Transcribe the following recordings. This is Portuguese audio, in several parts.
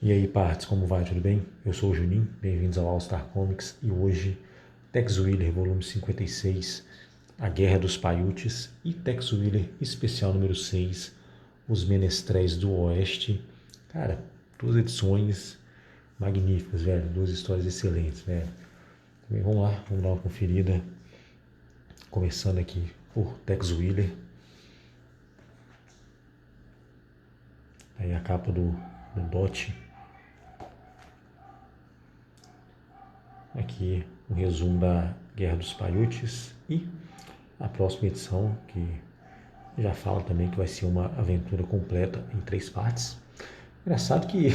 E aí, partes, como vai? Tudo bem? Eu sou o Juninho, bem-vindos ao All Star Comics e hoje Tex Willer, volume 56, A Guerra dos Paiutes e Tex Willer, especial número 6, Os Menestréis do Oeste. Cara, duas edições magníficas, velho, duas histórias excelentes, velho. Também vamos lá, vamos dar uma conferida, começando aqui por Tex Willer. Aí a capa do Dot. Aqui um resumo da Guerra dos Paiutes e a próxima edição, que já fala também que vai ser uma aventura completa em 3 partes. Engraçado que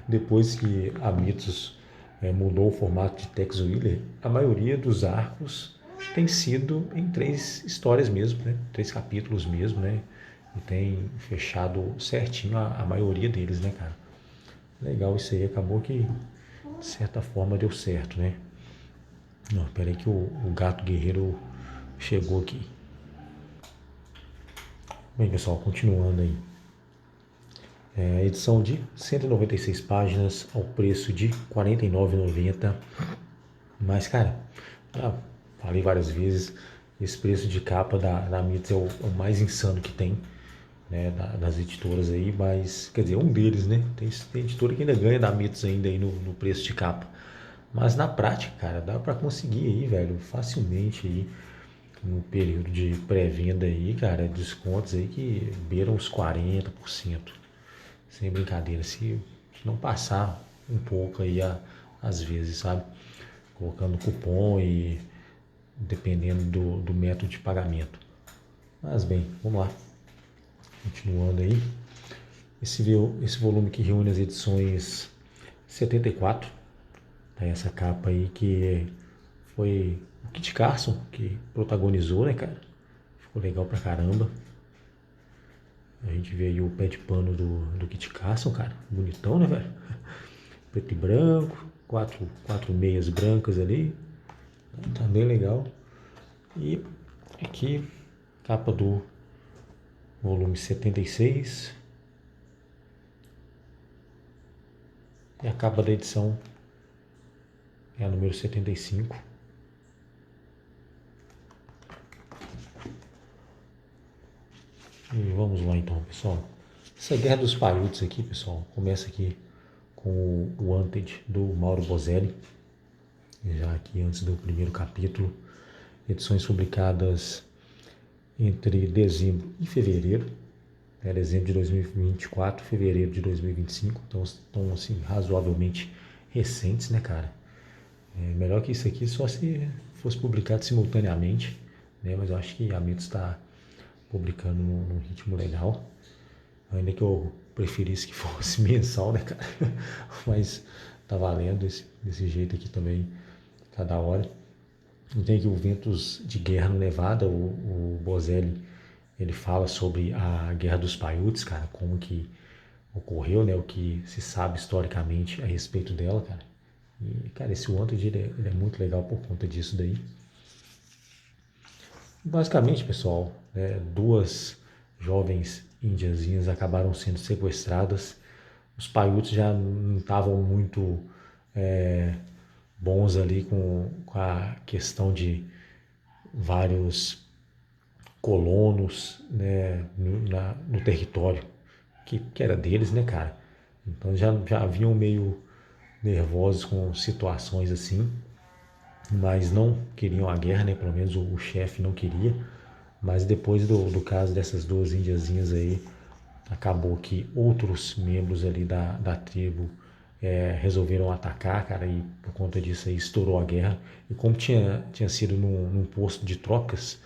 depois que a Mitos mudou o formato de Tex Willer, a maioria dos arcos tem sido em 3 histórias mesmo, né? 3 capítulos mesmo, né? E tem fechado certinho a maioria deles, né, cara? Legal isso aí, acabou que de certa forma deu certo, né? Não, peraí que o gato guerreiro chegou aqui. Bem, pessoal, continuando aí. Edição de 196 páginas ao preço de R$ 49,90. Mas, cara, já falei várias vezes, esse preço de capa da Mitos é o mais insano que tem, né, das editoras aí, mas, quer dizer, um deles, né? Tem editora que ainda ganha da Mitos ainda aí no preço de capa. Mas na prática, cara, dá pra conseguir aí, velho, facilmente aí, no período de pré-venda aí, cara, descontos aí que beiram os 40%. Sem brincadeira, se não passar um pouco aí às vezes, sabe? Colocando cupom e dependendo do método de pagamento. Mas bem, vamos lá. Continuando aí. Esse volume que reúne as edições 74. Tá essa capa aí que foi o Kit Carson que protagonizou, né, cara? Ficou legal pra caramba. A gente vê aí o pé de pano do Kit Carson, cara. Bonitão, né, velho? Preto e branco. Quatro meias brancas ali. Tá bem legal. E aqui, capa do volume 76. E a capa da edição é a número 75. E vamos lá então, pessoal. Essa Guerra dos Paiutes aqui, pessoal, começa aqui com o Wanted do Mauro Bozelli. Já aqui antes do primeiro capítulo. Edições publicadas entre dezembro e fevereiro. Dezembro de 2024, fevereiro de 2025. Então estão assim, razoavelmente recentes, né, cara? Melhor que isso aqui só se fosse publicado simultaneamente, né? Mas eu acho que a Mitos está publicando num ritmo legal. Ainda que eu preferisse que fosse mensal, né, cara? Mas tá valendo desse jeito aqui também, tá da hora. Tem aqui o Ventos de Guerra no Nevada, o Bozelli, ele fala sobre a Guerra dos Paiutes, cara, como que ocorreu, né, o que se sabe historicamente a respeito dela, cara. E, cara, esse Wanted, ele é muito legal por conta disso daí. Basicamente, pessoal, né, 2 jovens indiazinhas acabaram sendo sequestradas. Os Paiutes já não estavam muito bons ali com a questão de vários colonos, né, no território que era deles, né, cara? Então já vinham meio nervosos com situações assim, mas não queriam a guerra, né? Pelo menos o chefe não queria. Mas depois do caso dessas 2 indiazinhas aí, acabou que outros membros ali da tribo resolveram atacar, cara, e por conta disso aí estourou a guerra. E como tinha sido num posto de trocas,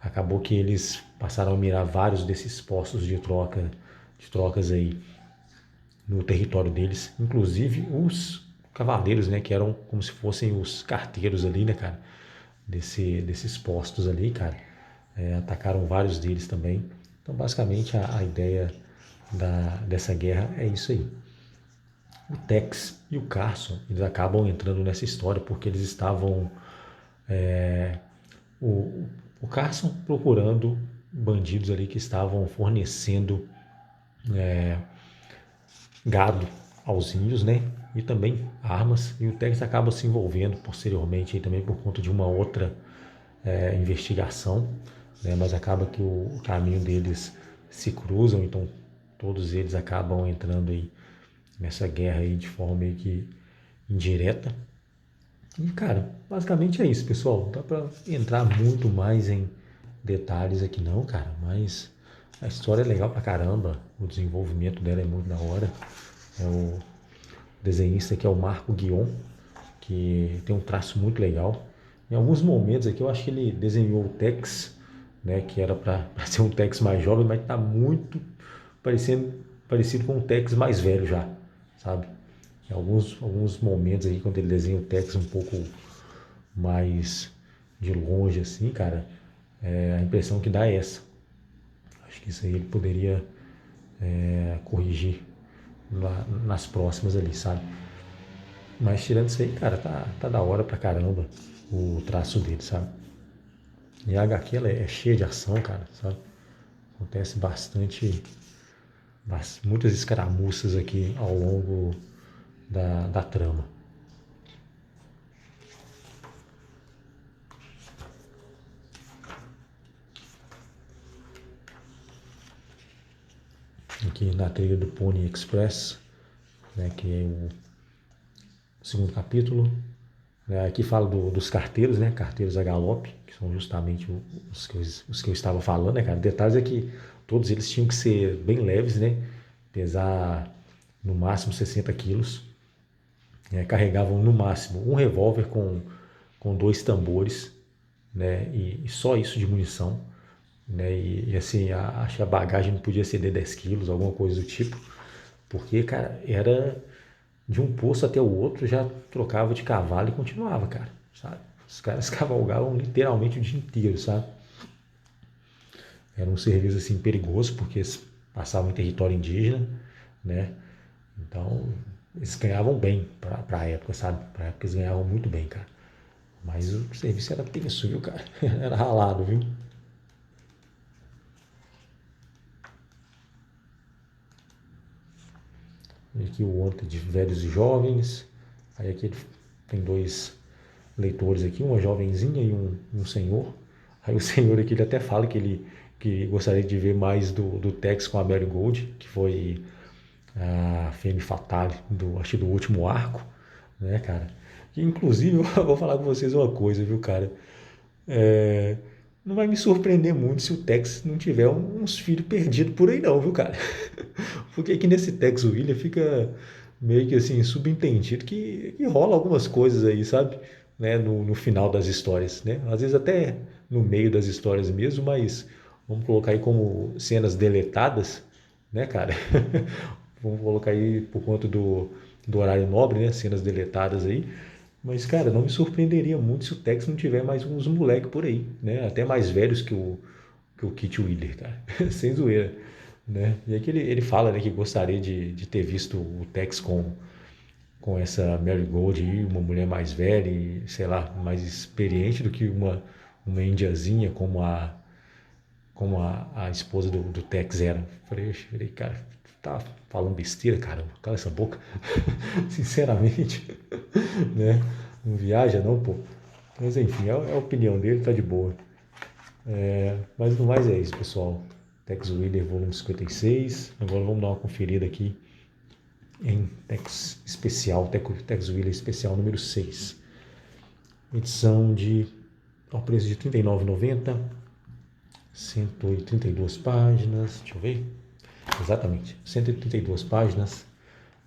acabou que eles passaram a mirar vários desses postos de trocas aí no território deles, inclusive os cavaleiros, né, que eram como se fossem os carteiros ali, né, cara, desses postos ali, cara. Atacaram vários deles também. Então, basicamente, a ideia dessa guerra é isso aí. O Tex e o Carson, eles acabam entrando nessa história porque eles estavam... o Carson procurando bandidos ali que estavam fornecendo gado aos índios, né? E também armas. E o Tex acaba se envolvendo posteriormente aí também por conta de uma outra investigação, né? Mas acaba que o caminho deles se cruzam, então todos eles acabam entrando aí nessa guerra aí de forma meio que indireta. E cara, basicamente é isso, pessoal. Não dá pra entrar muito mais em detalhes aqui não, cara, mas a história é legal pra caramba, o desenvolvimento dela é muito da hora. É o desenhista que é o Marco Guion, que tem um traço muito legal. Em alguns momentos aqui eu acho que ele desenhou o Tex, né, que era para ser um Tex mais jovem, mas está muito parecido com um Tex mais velho já, sabe? Em alguns momentos aí, quando ele desenha o Tex um pouco mais de longe assim, cara, a impressão que dá é essa. Acho que isso aí ele poderia corrigir nas próximas ali, sabe? Mas tirando isso aí, cara, tá da hora pra caramba o traço dele, sabe? E a HQ ela é cheia de ação, cara, sabe? Acontece muitas escaramuças aqui ao longo da trama. Aqui na trilha do Pony Express, né, que é o segundo capítulo. Aqui fala dos carteiros, né? Carteiros a galope, que são justamente os que eu estava falando, né, cara? Detalhes é que todos eles tinham que ser bem leves, né? Pesar no máximo 60 quilos. Carregavam no máximo um revólver com dois tambores, né? E só isso de munição. Né? E assim, acho que a bagagem não podia exceder 10 quilos, alguma coisa do tipo. Porque, cara, era de um posto até o outro, já trocava de cavalo e continuava, cara, sabe? Os caras cavalgavam literalmente o dia inteiro, sabe? Era um serviço assim perigoso, porque eles passavam em território indígena, né? Então, eles ganhavam bem pra época, sabe? Pra época eles ganhavam muito bem, cara. Mas o serviço era tenso, viu, cara? Era ralado, viu? E aqui o outro de velhos e jovens. Aí aqui tem dois leitores aqui, uma jovenzinha e um senhor. Aí o senhor aqui ele até fala que gostaria de ver mais do Tex com a Mary Gold, que foi a Femme Fatale acho do último arco, né, cara? Que inclusive eu vou falar com vocês uma coisa, viu, cara? É, não vai me surpreender muito se o Tex não tiver uns filhos perdidos por aí não, viu, cara? Porque aqui nesse Tex William fica meio que assim, subentendido que rola algumas coisas aí, sabe? Né? No final das histórias, né? Às vezes até no meio das histórias mesmo, mas vamos colocar aí como cenas deletadas, né, cara? Vamos colocar aí por conta do horário nobre, né? Cenas deletadas aí. Mas, cara, não me surpreenderia muito se o Tex não tiver mais uns moleques por aí, né? Até mais velhos que o Kit Wheeler, cara. Sem zoeira, né? E aqui ele fala, né, que gostaria de ter visto o Tex com essa Mary Gold aí, uma mulher mais velha e, sei lá, mais experiente do que uma indiazinha como a esposa do Tex era. Falei, cara, tá falando besteira, caramba, cala essa boca. Sinceramente, né? Não viaja não, pô. Mas enfim, é a opinião dele, tá de boa. Mas no mais é isso, pessoal. Tex Wheeler, volume 56. Agora vamos dar uma conferida aqui em Tex Especial, Tex Wheeler Especial número 6. Edição ao preço de R$ 39,90. 132 páginas. Deixa eu ver. Exatamente, 132 páginas.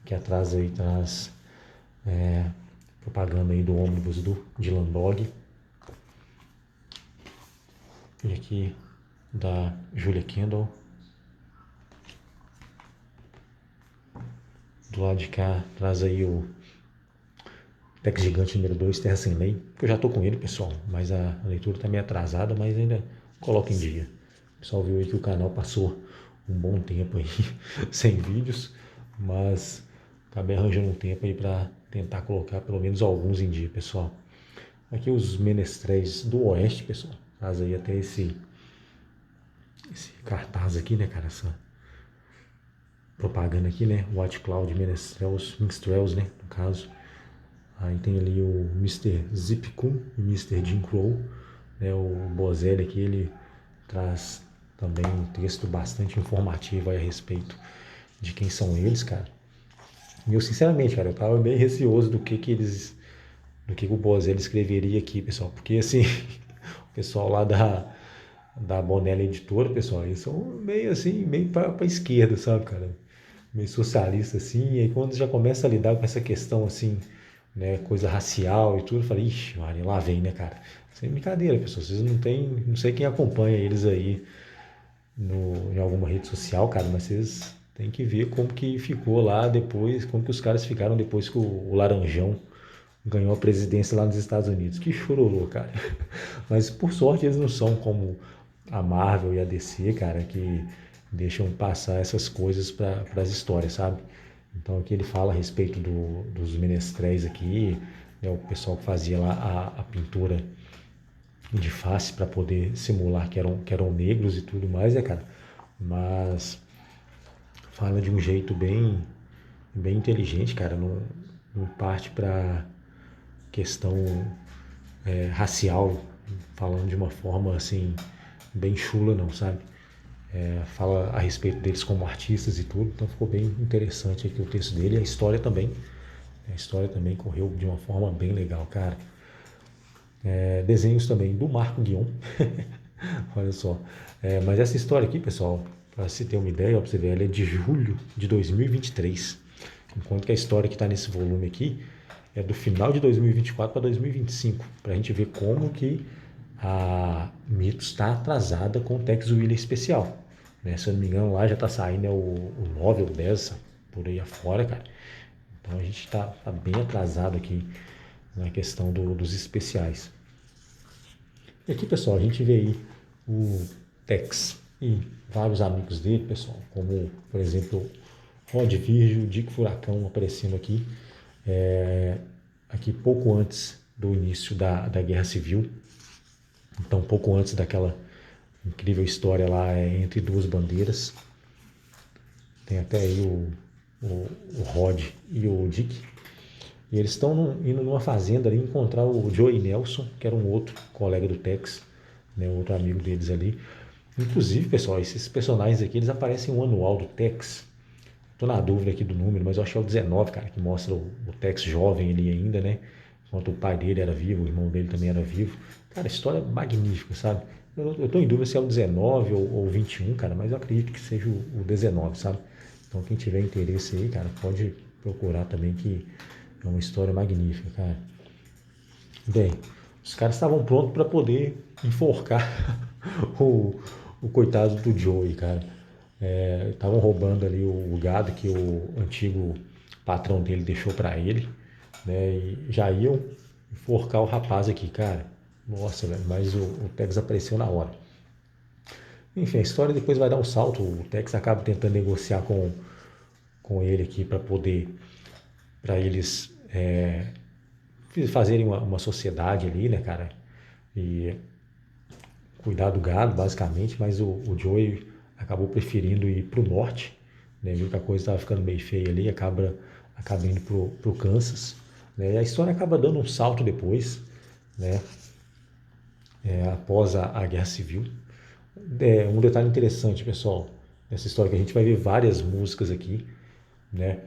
Que atrás aí traz propaganda aí do ônibus do Dylan Dog. E aqui da Julia Kendall. Do lado de cá traz aí o Tex Gigante número 2, Terra Sem Lei. Eu já tô com ele, pessoal, mas a leitura tá meio atrasada, mas ainda coloca em dia. O pessoal viu aí que o canal passou um bom tempo aí sem vídeos, mas acabei arranjando um tempo aí para tentar colocar pelo menos alguns em dia, pessoal. Aqui os menestréis do Oeste, pessoal. Traz aí até esse cartaz aqui, né, cara? propaganda aqui, né? White Cloud Minstrels, né? No caso. Aí tem ali o Mr. Zip Kun e o Mr. Jim Crow, né? O Bozelli aqui, ele traz também um texto bastante informativo aí a respeito de quem são eles, cara. E eu, sinceramente, cara, eu tava bem receoso do que o Bozelli escreveria aqui, pessoal, porque assim, o pessoal lá da Bonella Editora, pessoal, eles são meio assim, meio pra esquerda, sabe, cara? Meio socialista assim, e aí quando já começa a lidar com essa questão assim, né, coisa racial e tudo, eu falei, ixi, Maria, lá vem, né, cara? Sem brincadeira, pessoal, vocês não tem, não sei quem acompanha eles aí no, em alguma rede social, cara, mas vocês têm que ver como que ficou lá depois, como que os caras ficaram depois que o Laranjão ganhou a presidência lá nos Estados Unidos. Que chororô, cara. Mas por sorte eles não são como a Marvel e a DC, cara, que deixam passar essas coisas para as histórias, sabe? Então aqui ele fala a respeito dos menestréis aqui, né, o pessoal que fazia lá a pintura de face para poder simular que eram negros e tudo mais, né, cara? Mas fala de um jeito bem inteligente, cara, não parte para questão racial, falando de uma forma assim, bem chula, não, sabe? Fala a respeito deles como artistas e tudo, então ficou bem interessante aqui o texto dele, e a história também. A história também correu de uma forma bem legal, cara. Desenhos também do Marco Guion, olha só. Mas essa história aqui, pessoal, para você ter uma ideia, para você ver, ela é de julho de 2023. Enquanto que a história que está nesse volume aqui é do final de 2024 para 2025, para a gente ver como que a Mitos está atrasada com o Tex Willer especial. Né? Se eu não me engano, lá já está saindo o 9 ou 10 por aí afora, cara. Então a gente está bem atrasado aqui na questão dos especiais. E aqui, pessoal, a gente vê aí o Tex e vários amigos dele, pessoal, como, por exemplo, Rod Virgil, Dick Furacão aparecendo aqui, aqui pouco antes do início da Guerra Civil, então pouco antes daquela incrível história lá entre duas bandeiras. Tem até aí o Rod e o Dick. E eles estão indo numa fazenda ali encontrar o Joey Nelson, que era um outro colega do Tex, né, outro amigo deles ali. Inclusive, pessoal, esses personagens aqui, eles aparecem no anual do Tex. Tô na dúvida aqui do número, mas eu acho que é o 19, cara, que mostra o Tex jovem ali ainda, né? Enquanto o pai dele era vivo, o irmão dele também era vivo. Cara, história magnífica, sabe? Eu tô em dúvida se é o 19 ou 21, cara, mas eu acredito que seja o 19, sabe? Então quem tiver interesse aí, cara, pode procurar também, que é uma história magnífica, cara. Bem, os caras estavam prontos para poder enforcar o coitado do Joey, cara. Estavam roubando ali o gado que o antigo patrão dele deixou para ele, né? E já iam enforcar o rapaz aqui, cara. Nossa, velho, mas o Tex apareceu na hora. Enfim, a história depois vai dar um salto. O Tex acaba tentando negociar com ele aqui para eles fazerem uma sociedade ali, né, cara? E cuidar do gado, basicamente, mas o Joey acabou preferindo ir para o norte, né? Viu que a coisa estava ficando meio feia ali, acaba indo pro Kansas, né? E a história acaba dando um salto depois, né? Após a Guerra Civil. Um detalhe interessante, pessoal, nessa história, que a gente vai ver várias músicas aqui, né?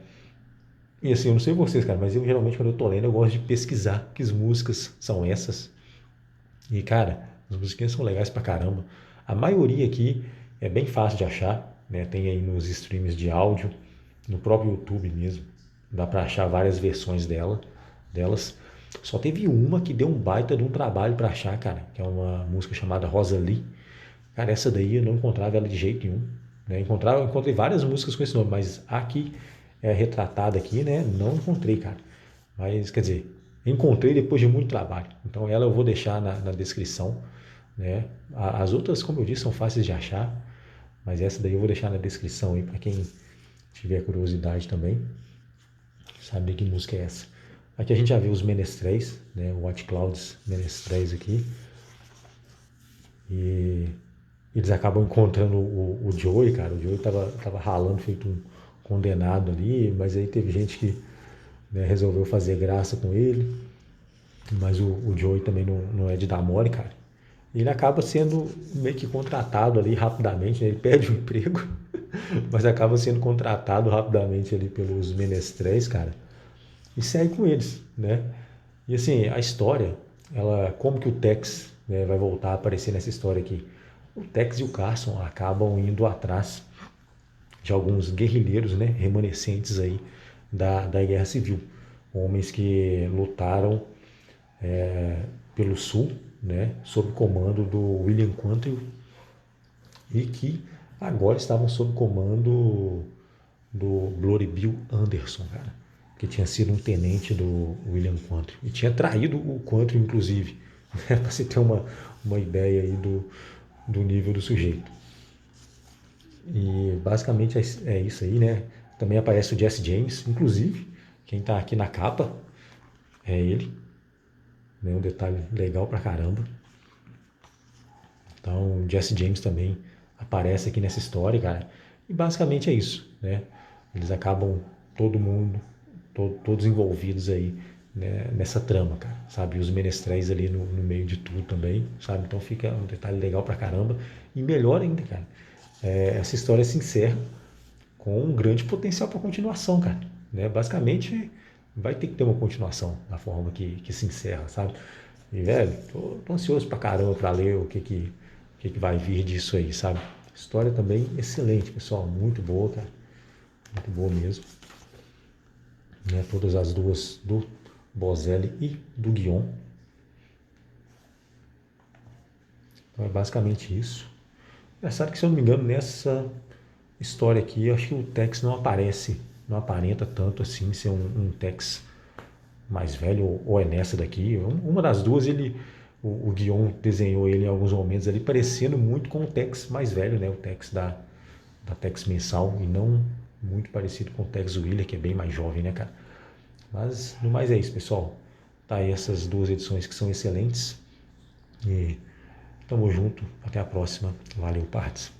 E assim, eu não sei vocês, cara, mas eu geralmente quando eu tô lendo, eu gosto de pesquisar que músicas são essas. E, cara, as musiquinhas são legais pra caramba. A maioria aqui é bem fácil de achar, né? Tem aí nos streams de áudio, no próprio YouTube mesmo. Dá pra achar várias versões delas. Só teve uma que deu um baita de um trabalho pra achar, cara, que é uma música chamada Rosalie. Cara, essa daí eu não encontrava ela de jeito nenhum. Né? Encontrei várias músicas com esse nome, mas a que é retratada aqui, né? Não encontrei, cara. Mas, quer dizer, encontrei depois de muito trabalho. Então ela eu vou deixar na descrição, né? As outras, como eu disse, são fáceis de achar, mas essa daí eu vou deixar na descrição aí para quem tiver curiosidade também, saber que música é essa. Aqui a gente já viu os menestréis, né? O White Clouds menestréis aqui. E eles acabam encontrando o Joey, cara. O Joey tava ralando feito condenado ali, mas aí teve gente que, né, resolveu fazer graça com ele, mas o Joey também não é de dar mole, cara. Ele acaba sendo meio que contratado ali rapidamente, né? Ele perde o emprego, mas acaba sendo contratado rapidamente ali pelos menestréis, cara, e segue com eles, né? E assim, a história, como que o Tex, né, vai voltar a aparecer nessa história aqui? O Tex e o Carson acabam indo atrás de alguns guerrilheiros, né, remanescentes aí da Guerra Civil, homens que lutaram pelo Sul, né, sob comando do William Quantrill e que agora estavam sob comando do Bloody Bill Anderson, cara, que tinha sido um tenente do William Quantrill e tinha traído o Quantrill, inclusive, né, para você ter uma ideia aí do nível do sujeito. E basicamente é isso aí, né? Também aparece o Jesse James, inclusive, quem tá aqui na capa é ele, né? Um detalhe legal pra caramba. Então, o Jesse James também aparece aqui nessa história, cara. E basicamente é isso, né? Eles acabam todo mundo, todos envolvidos aí, né, nessa trama, cara, sabe? E os menestréis ali no meio de tudo também, sabe? Então fica um detalhe legal pra caramba. E melhor ainda, cara, essa história se encerra com um grande potencial para continuação, cara. Né? Basicamente, vai ter que ter uma continuação na forma que se encerra, sabe? E, velho, tô ansioso pra caramba pra ler o que vai vir disso aí, sabe? História também excelente, pessoal. Muito boa, cara. Muito boa mesmo. Né? Todas as duas do Bozelli e do Guion. Então é basicamente isso. Engraçado que, se eu não me engano, nessa história aqui, eu acho que o Tex não aparece, não aparenta tanto assim ser um Tex mais velho, ou é nessa daqui. Uma das duas, o Guion desenhou ele em alguns momentos ali, parecendo muito com o Tex mais velho, né? O Tex da Tex mensal, e não muito parecido com o Tex Wheeler, que é bem mais jovem, né, cara? Mas, no mais é isso, pessoal. Tá aí essas duas edições que são excelentes. E tamo junto. Até a próxima. Valeu, partes.